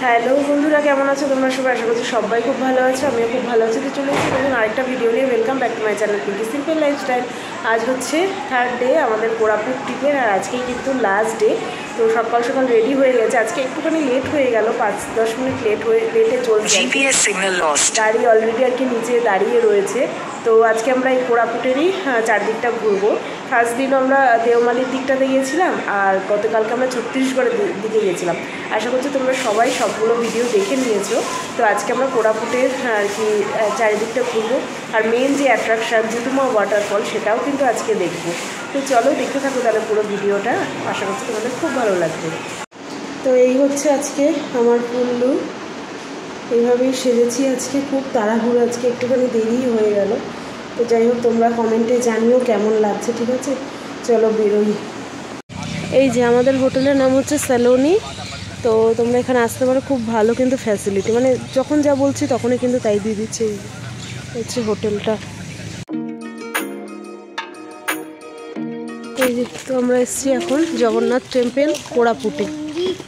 Hello বন্ধুরা, কেমন আছো তোমরা সবাই? আশা করছি সবাই খুব ভালো আছো, আমিও খুব ভালো আছি। তো চলে এসেছি নতুন আরেকটা ভিডিও নিয়ে। Welcome back to my channel Pinki simple lifestyle. আজ হচ্ছে থার্ড ডে আমাদের কোরাপুট ট্রিপের, আর আজকেই কিন্তু লাস্ট ডে। তো সকাল সকাল রেডি হয়ে গেছে। আজকে একটুখানি লেট হয়ে গেল, 5-10 মিনিট লেটে চলছে। গাড়ি অলরেডি আর কি নিচে দাঁড়িয়ে রয়েছে। তো আজকে আমরা এই কোরাপুটেরই চারদিকটা ঘুরবো। ফার্স্ট দিন আমরা দেওমালির দিকটাতে গিয়েছিলাম, আর গতকালকে আমরা ছত্তিশগড়ের দিকে গিয়েছিলাম। আশা করছি তোমরা সবাই সবগুলো ভিডিও দেখে নিয়েছো। তো আজকে আমরা কোরাপুটের আর কি চারিদিকটা ঘুরবো, আর মেন যে অ্যাট্রাকশান জুতুমা ওয়াটারফল সেটাও কিন্তু আজকে দেখবো। তো চলো দেখতে থাকো তাহলে পুরো ভিডিওটা, আশা করছি তোমাদের খুব ভালো লাগবে। তো এই হচ্ছে আজকে আমার ফুল লুক, এইভাবেই সেজেছি আজকে। খুব তাড়াহুড়ো, আজকে একটুখানি দেরি হয়ে গেল। তো যাই হোক, তোমরা কমেন্টে জানিও কেমন লাগছে, ঠিক আছে? চলো বেরোই। এই যে আমাদের হোটেলের নাম হচ্ছে স্যালোনি। তো তোমরা এখানে আসতে পারো, খুব ভালো কিন্তু ফ্যাসিলিটি, মানে যখন যা বলছি তখনই কিন্তু তাই দিয়ে দিচ্ছে। হচ্ছে হোটেলটা। এই যে তো আমরা এসেছি এখন জগন্নাথ টেম্পল কোরাপুটে।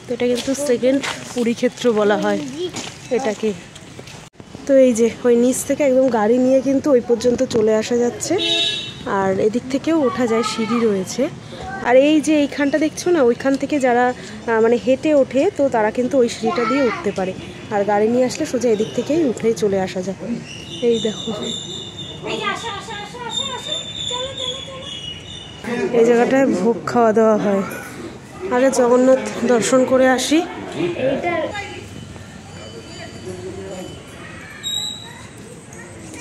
তো এটা কিন্তু সেকেন্ড পুরী ক্ষেত্র বলা হয় এটাকে। তো এই যে ওই নিচ থেকে একদম গাড়ি নিয়ে কিন্তু ওই পর্যন্ত চলে আসা যাচ্ছে, আর এদিক থেকেও ওঠা যায়, সিঁড়ি রয়েছে। আর এই যে এইখানটা দেখছো না, ওইখান থেকে যারা মানে হেঁটে ওঠে, তো তারা কিন্তু ওই সিঁড়িটা দিয়ে উঠতে পারে। আর গাড়ি নিয়ে আসলে সোজা এদিক থেকেই উঠেই চলে আসা যায়। এই দেখো, এই জায়গাটায় ভোগ খাওয়া দাওয়া হয়। আগে জগন্নাথ দর্শন করে আসি।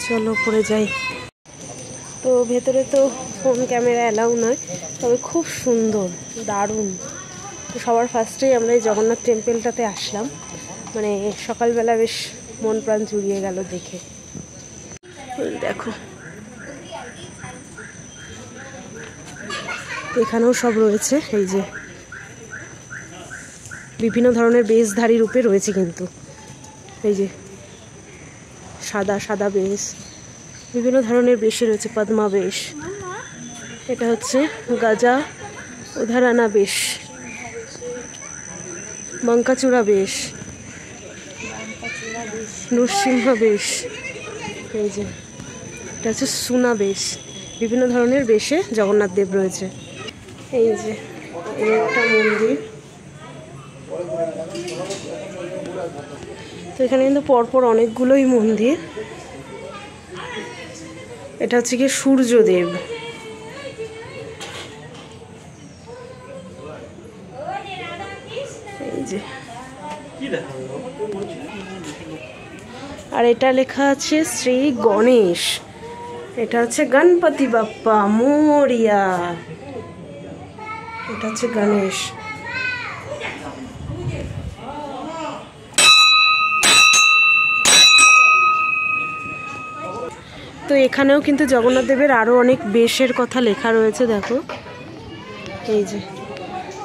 চলো পরে যাই। তো ভেতরে তো ফোন ক্যামেরা অ্যালাউ নয়, তবে খুব সুন্দর, দারুণ। তো সবার ফার্স্টেই আমরা এই জগন্নাথ টেম্পলটাতে আসলাম, মানে সকালবেলা বেশ মন প্রাণ জুড়িয়ে গেল দেখে। দেখো এখানেও সব রয়েছে, এই যে বিভিন্ন ধরনের বেশধারী রূপে রয়েছে কিন্তু। এই যে সাদা সাদা বেশ, বিভিন্ন ধরনের বেশে রয়েছে। পদ্মা বেশ, এটা হচ্ছে গাজা উধারানা বেশ, মঙ্কাচূড়া বেশ, নরসিংহ বেশ, এই যে এটা হচ্ছে সুনা বেশ। বিভিন্ন ধরনের বেশে জগন্নাথ দেব রয়েছে। এই যে এই একটা মন্দির। তো এখানে কিন্তু পরপর অনেকগুলোই মন্দির। এটা হচ্ছে কি সূর্যদেব। এই যে, আর এটা লেখা আছে শ্রী গণেশ। এটা হচ্ছে গণপতি বাপ্পা মোরিয়া। এটা হচ্ছে গণেশ। তো এখানেও কিন্তু জগন্নাথ দেবের আরও অনেক বেশের কথা লেখা রয়েছে, দেখো। এই যে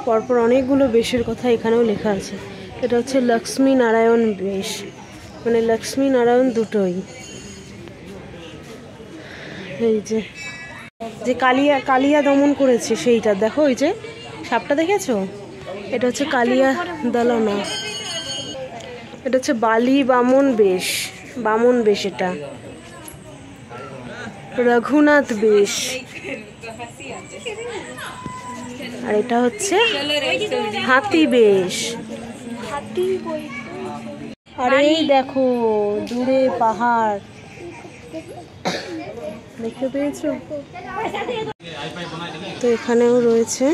পরপর অনেকগুলো বেশের কথা এখানেও লেখা আছে। এটা হচ্ছে লক্ষ্মী নারায়ণ বেশ, মানে লক্ষ্মী নারায়ণ দুটোই। এই যে যে কালিয়া দমন করেছে সেইটা দেখো, ওই যে সাপটা দেখেছো, এটা হচ্ছে কালিয়া দলনা। এটা হচ্ছে বালি বামন বেশ, বামন বেশ। এটা রঘুনাথ বেশ, আর এটা হচ্ছে হাতি বেশ। আর এই দেখো দূরে পাহাড়, দেখতে পেয়েছো? তো এখানেও রয়েছে,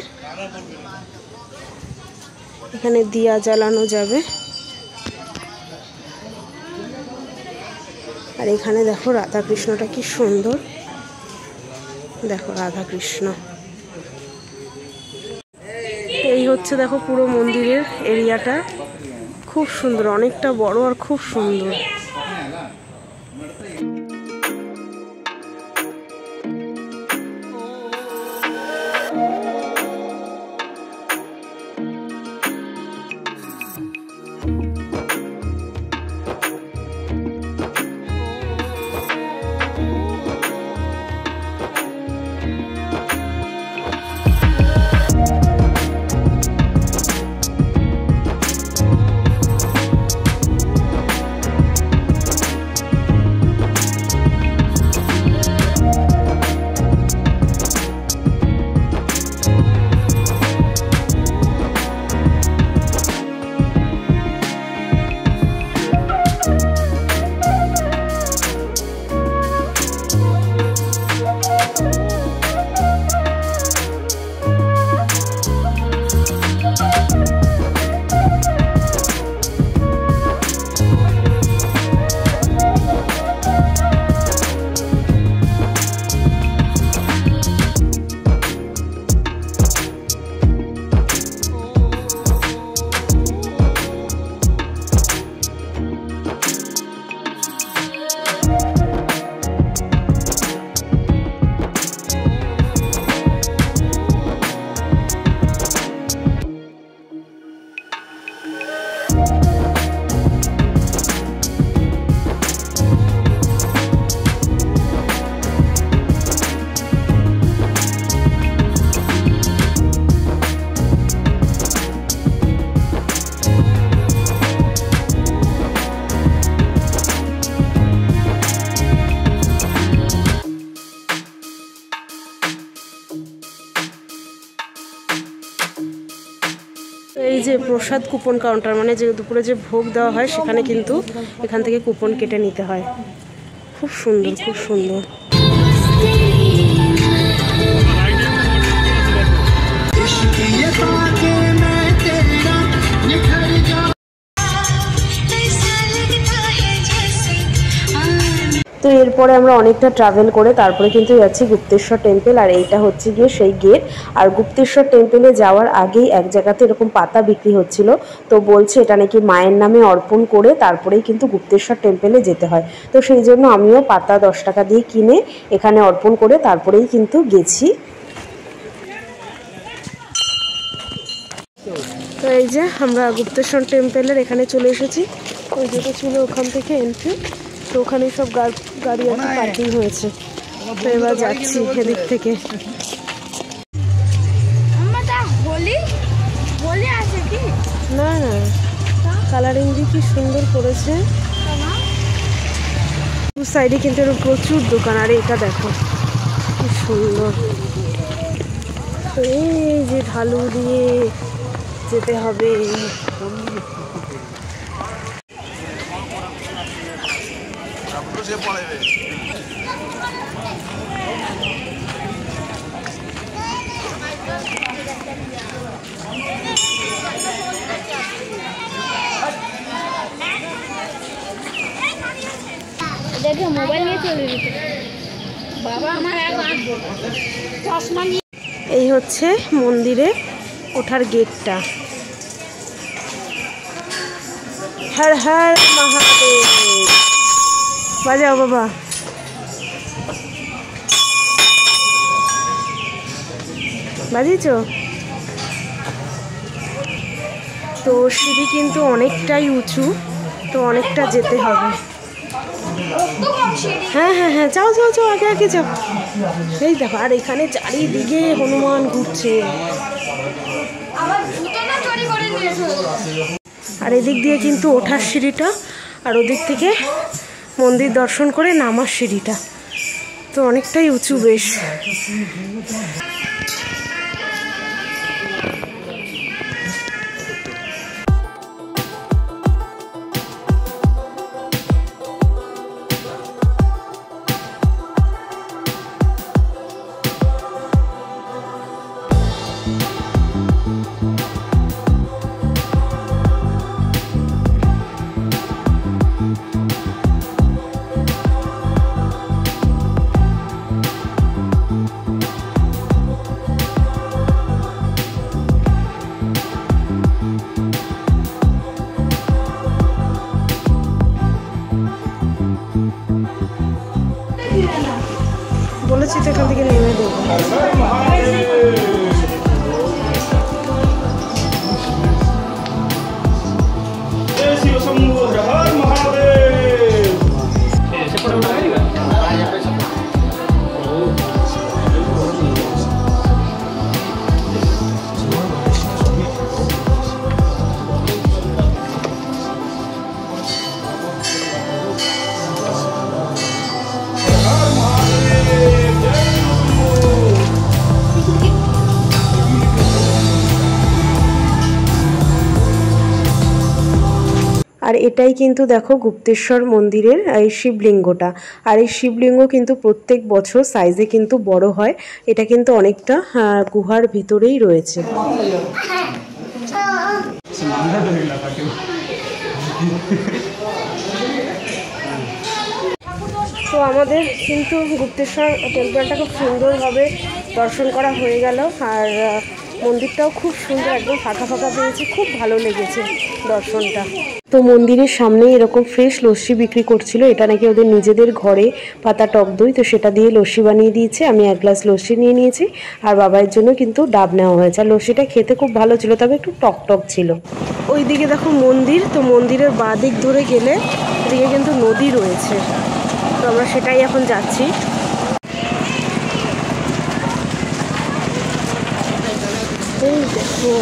এখানে দিয়া জ্বালানো যাবে। আর এখানে দেখো রাধাকৃষ্ণটা কি সুন্দর, দেখো রাধাকৃষ্ণ। এই হচ্ছে দেখো পুরো মন্দিরের এরিয়াটা, খুব সুন্দর, অনেকটা বড় আর খুব সুন্দর। এই যে প্রসাদ কুপন কাউন্টার, মানে যে দুপুরে যে ভোগ দেওয়া হয় সেখানে কিন্তু এখান থেকে কুপন কেটে নিতে হয়। খুব সুন্দর, খুব সুন্দর। তো এরপরে আমরা অনেকটা ট্রাভেল করে তারপরে কিন্তু যাচ্ছি গুপ্তেশ্বর টেম্পল। আর এইটা হচ্ছে গিয়ে সেই গেট। আর গুপ্তেশ্বর টেম্পলে যাওয়ার আগেই এক জায়গাতে এরকম পাতা বিক্রি হচ্ছিল, তো বলছে এটা নাকি মায়ের নামে অর্পণ করে তারপরেই কিন্তু গুপ্তেশ্বর টেম্পলে যেতে হয়। তো সেই জন্য আমিও পাতা 10 টাকা দিয়ে কিনে এখানে অর্পণ করে তারপরেই কিন্তু গেছি। তো এই যে আমরা গুপ্তেশ্বর টেম্পলের এখানে চলে এসেছি। ওই যেটা ছিল ওখান থেকে এন্ট্রি, তো ওখানে সব গাড়ি আর কি পার্কিং হয়েছে। তো এবার যাচ্ছি এদিক থেকে। না না, কালারিং দিয়ে কি সুন্দর করেছে। দু সাইডে কিন্তু এরকম প্রচুর দোকান। আর এটা দেখো কি সুন্দর। তো এই যে ঢালু দিয়ে যেতে হবে। দেখে মোবাইল নিয়ে চলে যেতে বাবা আমার চশমা নিয়ে। এই হচ্ছে মন্দিরে ওঠার গেটটা। হর হর মহাদেব। বাজাও বাবা। বাজিয়েছো? তো সিঁড়ি কিন্তু অনেকটাই উঁচু, তো অনেকটা যেতে হবে। হ্যাঁ হ্যাঁ হ্যাঁ, যাও যাও যাও, আগে আগে যাও। এই দেখো, আর এখানে চারিদিকে হনুমান ঘুরছে। আর এদিক দিয়ে কিন্তু ওঠার সিঁড়িটা, আর ওদিক থেকে মন্দির দর্শন করে নামার সিঁড়িটা, তো অনেকটাই উঁচু বেশ। বলেছি তো এখান থেকে নেমে দেবো। আর এটাই কিন্তু দেখো গুপ্তেশ্বর মন্দিরের এই শিবলিঙ্গটা। আর এই শিবলিঙ্গ কিন্তু প্রত্যেক বছর সাইজে কিন্তু বড় হয়। এটা কিন্তু অনেকটা গুহার ভিতরেই রয়েছে। তো আমাদের কিন্তু গুপ্তেশ্বর টেম্পলটা খুব সুন্দরভাবে দর্শন করা হয়ে গেল। আর মন্দিরটাও খুব সুন্দর, একদম ফাঁকা ফাঁকা পেয়েছি, খুব ভালো লেগেছে দর্শনটা। তো মন্দিরের সামনে এরকম ফ্রেশ লস্যি বিক্রি করছিল। এটা নাকি ওদের নিজেদের ঘরে পাতা টক দই, তো সেটা দিয়ে লস্যি বানিয়ে দিয়েছে। আমি 1 গ্লাস লস্যি নিয়ে নিয়েছি, আর বাবার জন্য কিন্তু ডাব নেওয়া হয়েছে। আর লস্যিটা খেতে খুব ভালো ছিল, তবে একটু টক টক ছিল। ওই দিকে দেখো মন্দির, তো মন্দিরের বাঁ দিক ধরে গেলে এদিকে কিন্তু নদী রয়েছে, তো আমরা সেটাই এখন যাচ্ছি। এই দেখো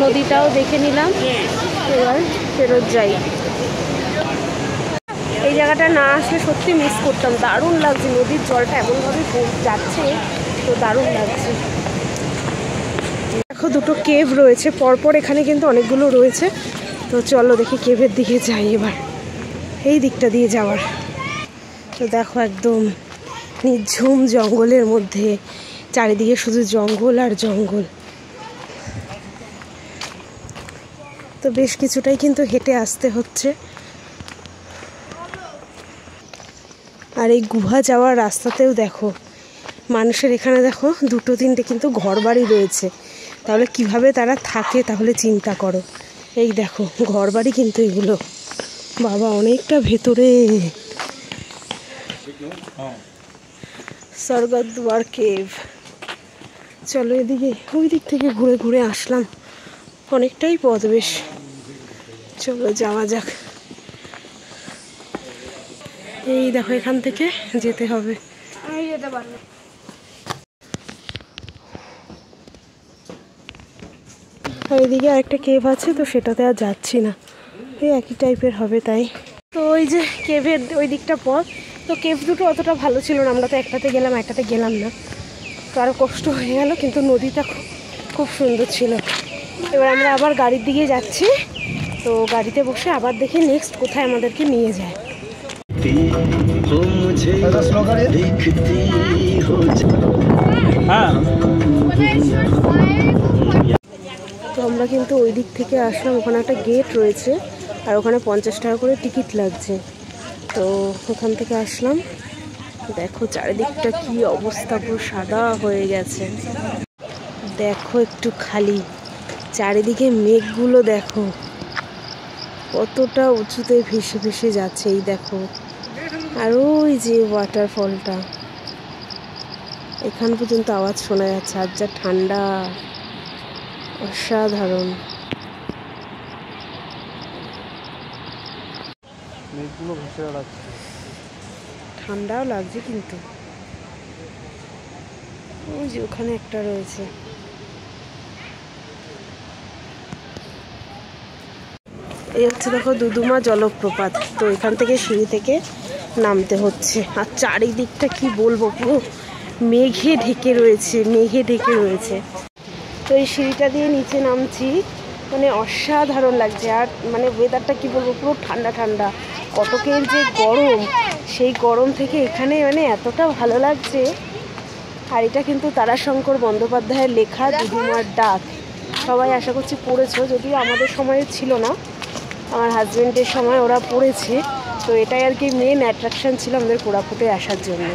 নদীটাও দেখে নিলাম, এবার ফেরত যাই। এই জায়গাটা না আসলে সত্যি মিস করতাম, দারুণ লাগছে, নদীর জলটা এমনভাবে যাচ্ছে, তো দারুণ লাগছে। দেখো দুটো কেভ রয়েছে পরপর, এখানে কিন্তু অনেকগুলো রয়েছে। তো চলো দেখি কেভের দিকে যাই এবার, এই দিকটা দিয়ে যাওয়ার। তো দেখো একদম নিঝুম জঙ্গলের মধ্যে, চারিদিকে শুধু জঙ্গল আর জঙ্গল। তো বেশ কিছুটাই কিন্তু হেঁটে আসতে হচ্ছে। আর এই গুহা যাওয়ার রাস্তাতেও দেখো মানুষের, এখানে দেখো দুটো তিনটে কিন্তু ঘর বাড়ি রয়েছে, তাহলে কিভাবে তারা থাকে তাহলে চিন্তা করো। এই দেখো ঘর বাড়ি কিন্তু এগুলো, বাবা অনেকটা ভেতরে। স্বর্গদ্বার কেভ। চলো এদিকে, ওই দিক থেকে ঘুরে ঘুরে আসলাম, অনেকটাই পথ বেশ, চলো যাওয়া যাক। এই দেখো এখান থেকে যেতে হবে, আমি যেতে পারবো। আর এদিকে আরেকটা কেভ আছে, তো সেটাতে আর যাচ্ছি না, এই একই টাইপের হবে তাই। তো ওই যে কেভের ওই দিকটা পথ, তো কেভ দুটো অতটা ভালো ছিল না, আমরা তো একটাতে গেলাম একটাতে গেলাম না, তো আরও কষ্ট হয়ে গেল, কিন্তু নদীটা খুব সুন্দর ছিল। এবার আমরা আবার গাড়ির দিকে যাচ্ছি, তো গাড়িতে বসে আবার দেখি নেক্সট কোথায় আমাদেরকে নিয়ে যায়। তো আমরা কিন্তু ওই দিক থেকে আসলাম, ওখানে একটা গেট রয়েছে আর ওখানে 50 টাকা করে টিকিট লাগছে। তো ওখান থেকে আসলাম, দেখো চারিদিকটা কি অবস্থা, পুরো সাদা হয়ে গেছে। দেখো একটু খালি, চারিদিকে মেঘগুলো দেখো কতটা উঁচুতে ভেসে ভেসে যাচ্ছে, এই দেখো। আর ওই যে ওয়াটারফলটা, এখান পর্যন্ত আওয়াজ শোনা যাচ্ছে, আর যা ঠান্ডা, অসাধারণ। ঠান্ডাও লাগছে কিন্তু, ওই যে ওখানে একটা রয়েছে। এই হচ্ছে দেখো দুদুমা জলপ্রপাত, তো এখান থেকে সিঁড়ি থেকে নামতে হচ্ছে। আর চারিদিকটা কি বলবো, পুরো মেঘে ঢেকে রয়েছে, মেঘে ঢেকে রয়েছে। তো এই সিঁড়িটা দিয়ে নিচে নামছি, মানে অসাধারণ লাগছে। আর মানে ওয়েদারটা কি বলবো, পুরো ঠান্ডা ঠান্ডা। কটকের যে গরম, সেই গরম থেকে এখানে মানে এতটা ভালো লাগছে। আর এটা কিন্তু তারাশঙ্কর বন্দ্যোপাধ্যায়ের লেখা দুদুমার ডাক, সবাই আশা করছি পড়েছো, যদিও আমাদের সময়ে ছিল না, আমার হাজব্যান্ডের সময় ওরা পড়েছে। তো এটাই আর কি মেন অ্যাট্রাকশন ছিল আমাদের কোরাপুটে আসার জন্য।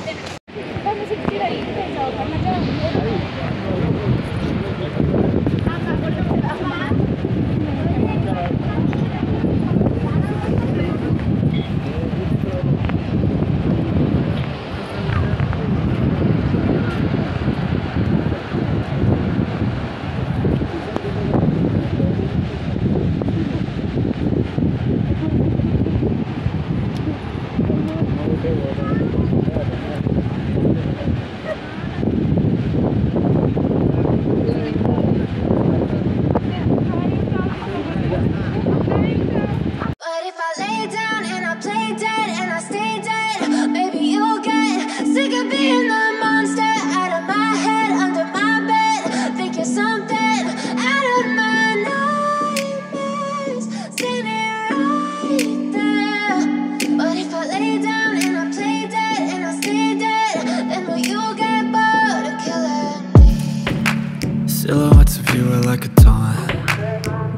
Silhouettes of you are like a taunt.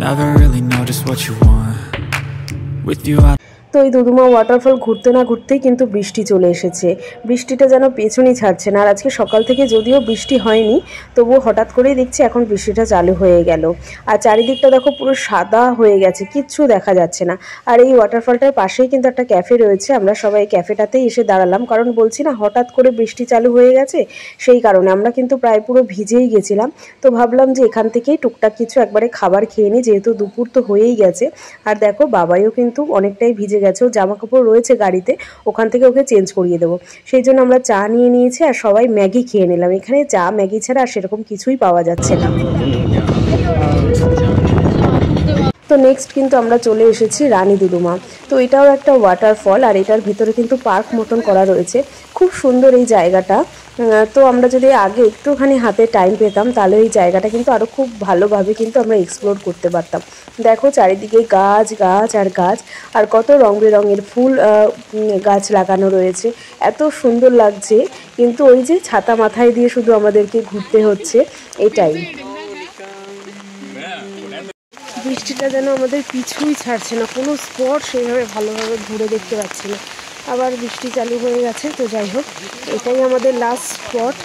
Never really know just what you want. With you I তো এই দুদুমা ওয়াটারফল ঘুরতে না ঘুরতেই কিন্তু বৃষ্টি চলে এসেছে। বৃষ্টিটা যেন পেছনই ছাড়ছে না। আর আজকে সকাল থেকে যদিও বৃষ্টি হয়নি, তবুও হঠাৎ করেই দেখছি এখন বৃষ্টিটা চালু হয়ে গেল। আর চারিদিকটা দেখো পুরো সাদা হয়ে গেছে, কিচ্ছু দেখা যাচ্ছে না। আর এই ওয়াটারফলটার পাশেই কিন্তু একটা ক্যাফে রয়েছে, আমরা সবাই ক্যাফেটাতেই এসে দাঁড়ালাম, কারণ বলছি না হঠাৎ করে বৃষ্টি চালু হয়ে গেছে, সেই কারণে আমরা কিন্তু প্রায় পুরো ভিজেই গেছিলাম। তো ভাবলাম যে এখান থেকেই টুকটাক কিছু একবারে খাবার খেয়ে নিই, যেহেতু দুপুর তো হয়েই গেছে। আর দেখো বাবাইও কিন্তু অনেকটাই ভিজে গেছে, ও জামা কাপড় রয়েছে গাড়িতে, ওখান থেকে ওকে চেঞ্জ করিয়ে দেবো। সেই জন্য আমরা চা নিয়ে নিয়েছি আর সবাই ম্যাগি খেয়ে নিলাম। এখানে চা ম্যাগি ছাড়া আর সেরকম কিছুই পাওয়া যাচ্ছে না। তো নেক্সট কিন্তু আমরা চলে এসেছি রানী দুদুমা। তো এটাও একটা ওয়াটারফল, আর এটার ভিতরে কিন্তু পার্ক মতন করা রয়েছে। খুব সুন্দর এই জায়গাটা। তো আমরা যদি আগে একটুখানি হাতে টাইম পেতাম তাহলে এই জায়গাটা কিন্তু আরও খুব ভালোভাবে কিন্তু আমরা এক্সপ্লোর করতে পারতাম। দেখো চারিদিকে গাছ গাছ আর গাছ, আর কত রং বেরঙের ফুল গাছ লাগানো রয়েছে, এত সুন্দর লাগছে। কিন্তু ওই যে ছাতা মাথায় দিয়ে শুধু আমাদেরকে ঘুরতে হচ্ছে, এটাই। বৃষ্টিটা যেন আমাদের পিছুই ছাড়ছে না, কোনো স্পট সেইভাবে ভালোভাবে ঘুরে দেখতে পাচ্ছি না। আবার বৃষ্টি চালু হয়ে গেছে। তো যাই হোক, এটাই আমাদের লাস্ট স্পট,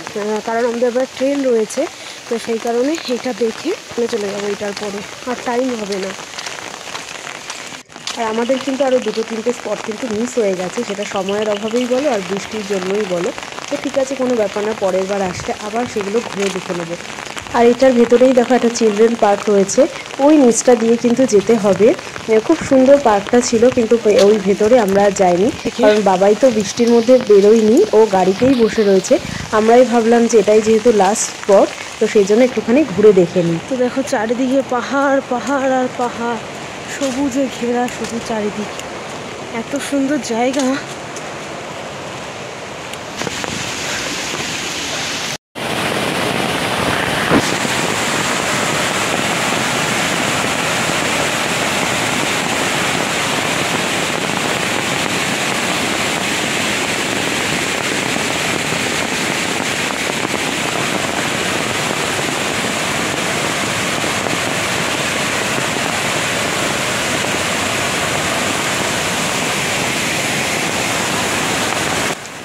কারণ আমাদের আবার ট্রেন রয়েছে। তো সেই কারণে এটা দেখে চলে যাবো, এটার পরে আর টাইম হবে না। আর আমাদের কিন্তু আরও 2-3টে স্পট কিন্তু মিস হয়ে গেছে, সেটা সময়ের অভাবেই বলো আর বৃষ্টির জন্যই বলো। তো ঠিক আছে, কোনো ব্যাপার না, পরের বার আসলে আবার সেগুলো ঘুরে দেখে নেবো। আর এটার ভেতরেই দেখো একটা চিলড্রেন পার্ক রয়েছে, ওই নিচটা দিয়ে কিন্তু যেতে হবে। খুব সুন্দর পার্কটা ছিল, কিন্তু ওই ভেতরে আমরা যাইনি, কারণ বাবাই তো বৃষ্টির মধ্যে বেরোয়নি, ও গাড়িতেই বসে রয়েছে। আমরাই ভাবলাম যে এটাই যেহেতু লাস্ট স্পট, তো সেই জন্য একটুখানি ঘুরে দেখে নিই। তো দেখো চারিদিকে পাহাড় পাহাড় আর পাহাড়, সবুজে ঘেরা শুধু চারিদিক, এত সুন্দর জায়গা।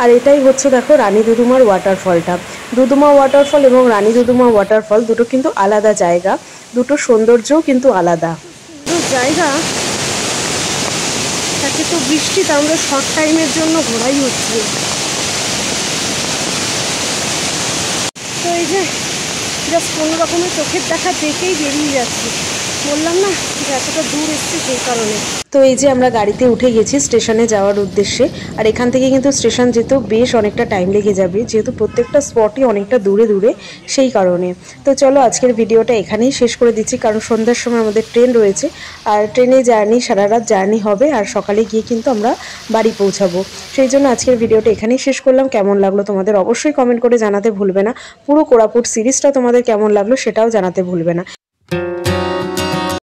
আর এটাই হচ্ছে দেখো রানী দুদুমার ওয়াটারফলটা। দুদুমা ওয়াটারফল এবং রানী দুদুমা ওয়াটারফল দুটো কিন্তু আলাদা জায়গা, দুটো সৌন্দর্যও কিন্তু আলাদা জায়গা। তাকে তো বৃষ্টিতে আমরা শর্ট টাইমের জন্য ঘোরাই হচ্ছে। তো এই যে জাস্ট কোনো রকমের চোখের দেখা দেখেই বেরিয়ে যাচ্ছি, বললাম না যে এতটা দূর এসছে সেই কারণে। তো এই যে আমরা গাড়িতে উঠে গেছি স্টেশনে যাওয়ার উদ্দেশ্যে, আর এখান থেকে কিন্তু স্টেশন যেতেও বেশ অনেকটা টাইম লেগে যাবে, যেহেতু প্রত্যেকটা স্পটই অনেকটা দূরে দূরে, সেই কারণে। তো চলো আজকের ভিডিওটা এখানেই শেষ করে দিচ্ছি, কারণ সন্ধ্যার সময় আমাদের ট্রেন রয়েছে, আর ট্রেনে জার্নি সারা রাত জার্নি হবে, আর সকালে গিয়ে কিন্তু আমরা বাড়ি পৌঁছাবো। সেই জন্য আজকের ভিডিওটা এখানেই শেষ করলাম। কেমন লাগলো তোমাদের অবশ্যই কমেন্ট করে জানাতে ভুলবে না। পুরো কোরাপুট সিরিজটা তোমাদের কেমন লাগলো সেটাও জানাতে ভুলবে না।